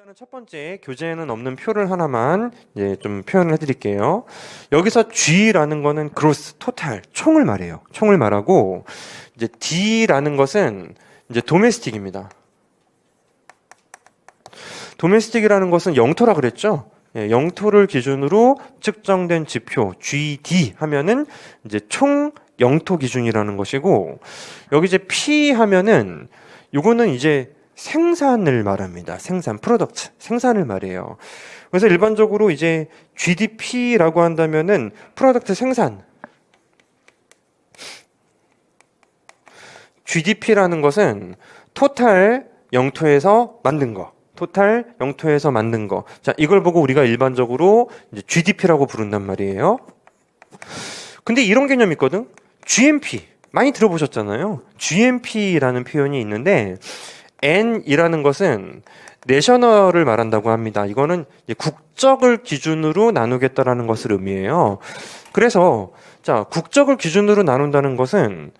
일단은 첫 번째 교재에는 없는 표를 하나만 이제 좀 표현을 해드릴게요. 여기서 G라는 거는 gross, 토탈, 총을 말해요. 총을 말하고 이제 D라는 것은 이제 domestic입니다. domestic이라는 것은 영토라 그랬죠? 예, 영토를 기준으로 측정된 지표 GD 하면은 이제 총 영토 기준이라는 것이고 여기 이제 P 하면은 요거는 이제 생산을 말합니다. 생산, 프로덕트, 생산을 말해요. 그래서 일반적으로 이제 GDP라고 한다면은 프로덕트 생산. GDP라는 것은 토탈 영토에서 만든 거. 토탈 영토에서 만든 거. 자, 이걸 보고 우리가 일반적으로 이제 GDP라고 부른단 말이에요. 근데 이런 개념이 있거든. GNP. 많이 들어보셨잖아요. GNP라는 표현이 있는데 N이라는 것은 내셔널을 말한다고 합니다. 이거는 이제 국적을 기준으로 나누겠다라는 것을 의미해요. 그래서 자, 국적을 기준으로 나눈다는 것은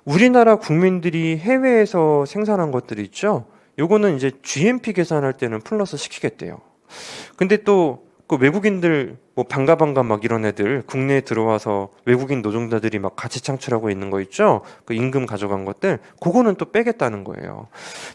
우리나라 국민들이 해외에서 생산한 것들이 있죠. 요거는 이제 GNP 계산할 때는 플러스 시키겠대요. 근데 또 그 외국인들 뭐 반가 막 이런 애들 국내에 들어와서 외국인 노동자들이 막 가치 창출하고 있는 거 있죠. 그 임금 가져간 것들 그거는 또 빼겠다는 거예요.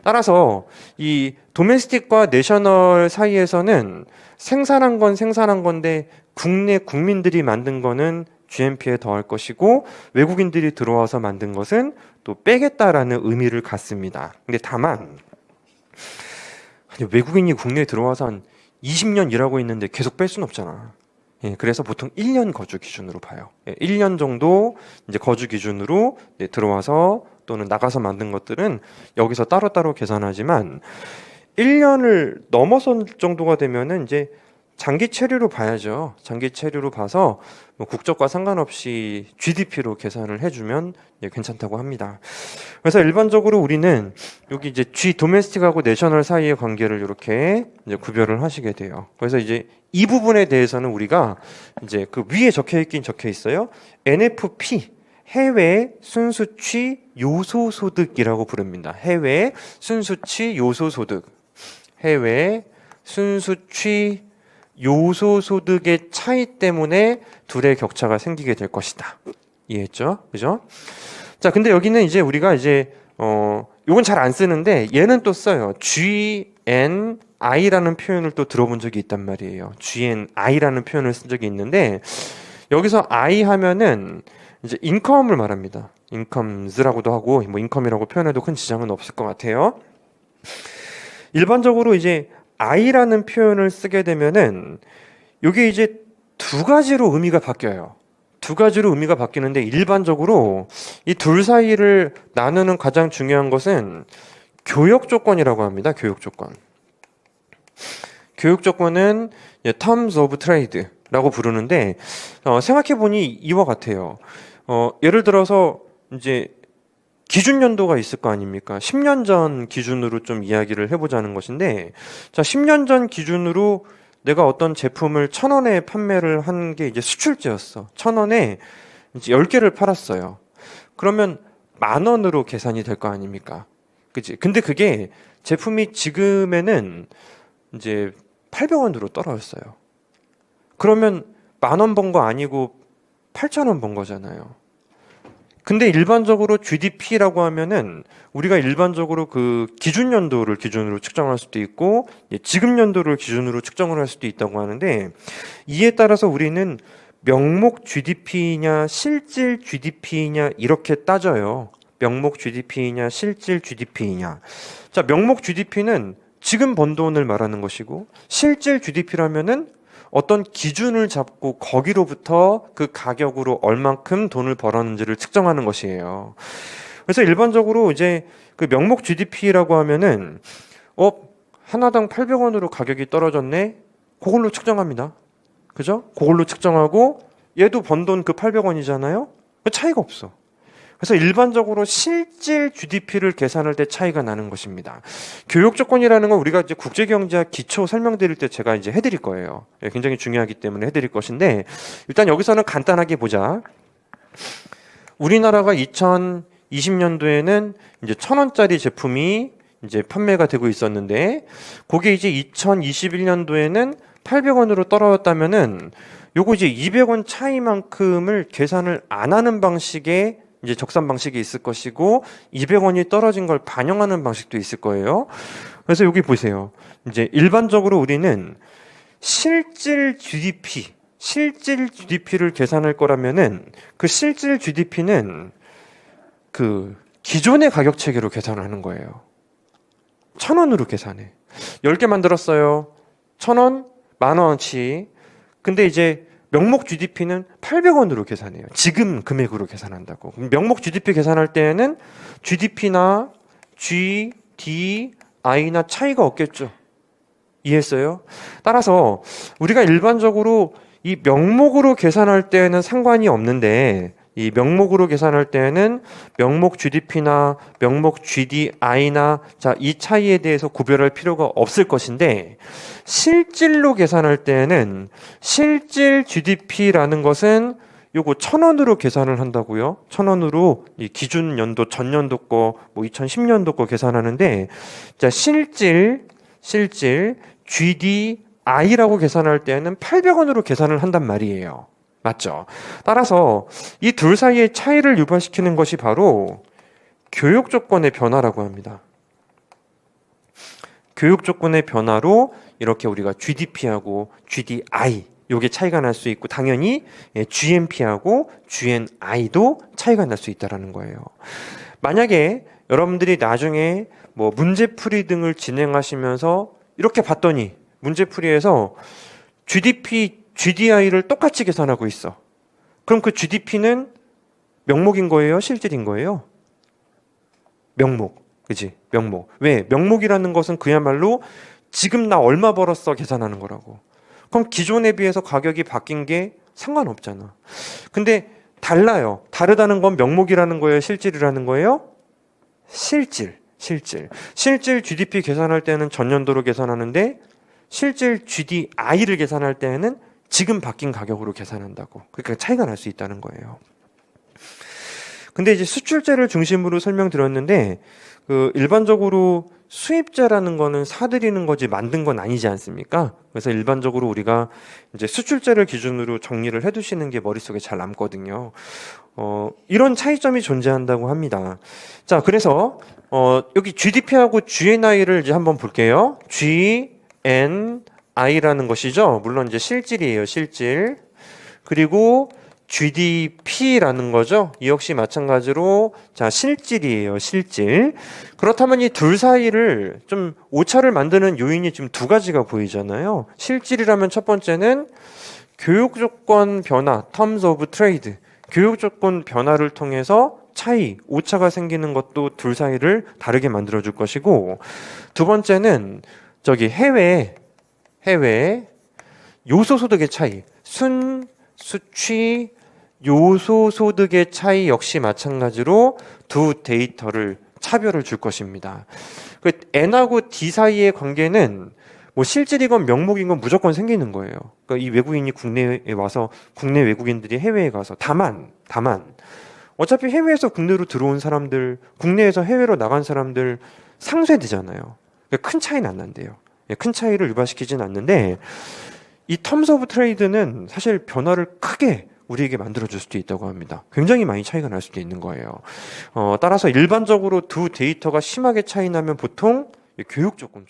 따라서 이 도메스틱과 내셔널 사이에서는 생산한 건 생산한 건데 국내 국민들이 만든 거는 GNP에 더할 것이고 외국인들이 들어와서 만든 것은 또 빼겠다라는 의미를 갖습니다. 근데 다만 외국인이 국내에 들어와서 한 20년 일하고 있는데 계속 뺄 수는 없잖아. 예, 그래서 보통 1년 거주 기준으로 봐요. 예, 1년 정도 이제 거주 기준으로 들어와서 또는 나가서 만든 것들은 여기서 따로따로 계산하지만 1년을 넘어선 정도가 되면은 이제 장기 체류로 봐야죠. 장기 체류로 봐서 뭐 국적과 상관없이 GDP로 계산을 해주면 괜찮다고 합니다. 그래서 일반적으로 우리는 여기 이제 G 도메스틱하고 내셔널 사이의 관계를 이렇게 이제 구별을 하시게 돼요. 그래서 이제 이 부분에 대해서는 우리가 이제 그 위에 적혀 있긴 적혀 있어요. NFP 해외 순수취 요소소득이라고 부릅니다. 해외 순수취 요소소득. 해외 순수취 요소소득의 차이 때문에 둘의 격차가 생기게 될 것이다. 이해했죠? 그죠? 자, 근데 여기는 이제 우리가 이제 요건 잘 안 쓰는데 얘는 또 써요. GNI라는 표현을 또 들어본 적이 있단 말이에요. GNI라는 표현을 쓴 적이 있는데 여기서 I 하면은 이제 인컴을 말합니다. 인컴스라고도 하고 뭐 인컴이라고 표현해도 큰 지장은 없을 것 같아요. 일반적으로 이제 I라는 표현을 쓰게 되면은 이게 이제 두 가지로 의미가 바뀌어요. 두 가지로 의미가 바뀌는데 일반적으로 이 둘 사이를 나누는 가장 중요한 것은 교역 조건이라고 합니다. 교역 조건. 교역 조건은 terms of trade라고 부르는데 생각해 보니 이와 같아요. 예를 들어서 이제 기준 연도가 있을 거 아닙니까? 10년 전 기준으로 좀 이야기를 해보자는 것인데, 자, 10년 전 기준으로 내가 어떤 제품을 1,000원에 판매를 한 게 이제 수출제였어. 1,000원에 이제 10개를 팔았어요. 그러면 10,000원으로 계산이 될 거 아닙니까? 그치? 근데 그게 제품이 지금에는 이제 800원으로 떨어졌어요. 그러면 10,000원 번 거 아니고 8,000원 번 거잖아요. 근데 일반적으로 GDP라고 하면은 우리가 일반적으로 그 기준 연도를 기준으로 측정할 수도 있고 지금 연도를 기준으로 측정을 할 수도 있다고 하는데 이에 따라서 우리는 명목 GDP냐 실질 GDP냐 이렇게 따져요. 명목 GDP냐 실질 GDP냐. 자, 명목 GDP는 지금 번 돈을 말하는 것이고 실질 GDP라면은 어떤 기준을 잡고 거기로부터 그 가격으로 얼만큼 돈을 벌었는지를 측정하는 것이에요. 그래서 일반적으로 이제 그 명목 GDP라고 하면은 하나당 800원으로 가격이 떨어졌네. 그걸로 측정합니다. 그죠? 그걸로 측정하고 얘도 번 돈 그 800원이잖아요. 차이가 없어. 그래서 일반적으로 실질 GDP를 계산할 때 차이가 나는 것입니다. 교육 조건이라는 건 우리가 이제 국제경제학 기초 설명드릴 때 제가 이제 해드릴 거예요. 굉장히 중요하기 때문에 해드릴 것인데 일단 여기서는 간단하게 보자. 우리나라가 2020년도에는 이제 1,000원짜리 제품이 이제 판매가 되고 있었는데 그게 이제 2021년도에는 800원으로 떨어졌다면은 요거 이제 200원 차이만큼을 계산을 안 하는 방식의 이제 적산 방식이 있을 것이고 200원이 떨어진 걸 반영하는 방식도 있을 거예요. 그래서 여기 보세요. 이제 일반적으로 우리는 실질 GDP를 계산할 거라면은 그 실질 GDP는 그 기존의 가격 체계로 계산하는 거예요. 1,000원으로 계산해. 10개 만들었어요. 1,000원, 10,000원어치. 근데 이제 명목 GDP는 800원으로 계산해요. 지금 금액으로 계산한다고. 명목 GDP 계산할 때에는 GDP나 GDI나 차이가 없겠죠. 이해했어요? 따라서 우리가 일반적으로 이 명목으로 계산할 때는 상관이 없는데 이 명목으로 계산할 때는 명목 GDP나 명목 GDI나 이 차이에 대해서 구별할 필요가 없을 것인데 실질로 계산할 때는 실질 GDP라는 것은 요거 1,000원으로 계산을 한다고요. 1,000원으로 이 기준 연도 전년도 거, 뭐 2010년도 거 계산하는데 자, 실질 GDI라고 계산할 때는 800원으로 계산을 한단 말이에요. 맞죠? 따라서 이 둘 사이의 차이를 유발시키는 것이 바로 교육 조건의 변화라고 합니다. 교육 조건의 변화로 이렇게 우리가 GDP하고 GDI 요게 차이가 날 수 있고 당연히 GMP하고 GNI도 차이가 날 수 있다는 거예요. 만약에 여러분들이 나중에 뭐 문제풀이 등을 진행하시면서 이렇게 봤더니 문제풀이에서 GDP, GDI를 똑같이 계산하고 있어. 그럼 그 GDP는 명목인 거예요? 실질인 거예요? 명목. 그지? 명목. 왜? 명목이라는 것은 그야말로 지금 나 얼마 벌었어 계산하는 거라고. 그럼 기존에 비해서 가격이 바뀐 게 상관없잖아. 근데 달라요. 다르다는 건 명목이라는 거예요? 실질이라는 거예요? 실질 GDP 계산할 때는 전년도로 계산하는데 실질 GDI를 계산할 때는 지금 바뀐 가격으로 계산한다고. 그러니까 차이가 날 수 있다는 거예요. 근데 이제 수출제를 중심으로 설명드렸는데 그 일반적으로 수입제라는 거는 사들이는 거지 만든 건 아니지 않습니까? 그래서 일반적으로 우리가 이제 수출제를 기준으로 정리를 해두시는 게 머릿속에 잘 남거든요. 이런 차이점이 존재한다고 합니다. 자, 그래서 여기 GDP하고 GNI를 이제 한번 볼게요. GNI라는 것이죠. 물론 이제 실질이에요, 실질. 그리고 GDP라는 거죠. 이 역시 마찬가지로 자 실질이에요, 실질. 그렇다면 이 둘 사이를 좀 오차를 만드는 요인이 지금 두 가지가 보이잖아요. 실질이라면 첫 번째는 교육 조건 변화, terms of trade. 교육 조건 변화를 통해서 차이, 오차가 생기는 것도 둘 사이를 다르게 만들어 줄 것이고 두 번째는 저기 해외 요소소득의 차이, 수취, 요소소득의 차이 역시 마찬가지로 두 데이터를 차별을 줄 것입니다. 그 N하고 D 사이의 관계는 뭐 실질이건 명목이건 무조건 생기는 거예요. 그러니까 이 외국인이 국내에 와서 국내 외국인들이 해외에 가서 다만 어차피 해외에서 국내로 들어온 사람들, 국내에서 해외로 나간 사람들 상쇄되잖아요. 그러니까 큰 차이는 안 난대요. 큰 차이를 유발시키진 않는데 이 텀스 오브 트레이드는 사실 변화를 크게 우리에게 만들어줄 수도 있다고 합니다. 굉장히 많이 차이가 날 수도 있는 거예요. 따라서 일반적으로 두 데이터가 심하게 차이 나면 보통 교육 조건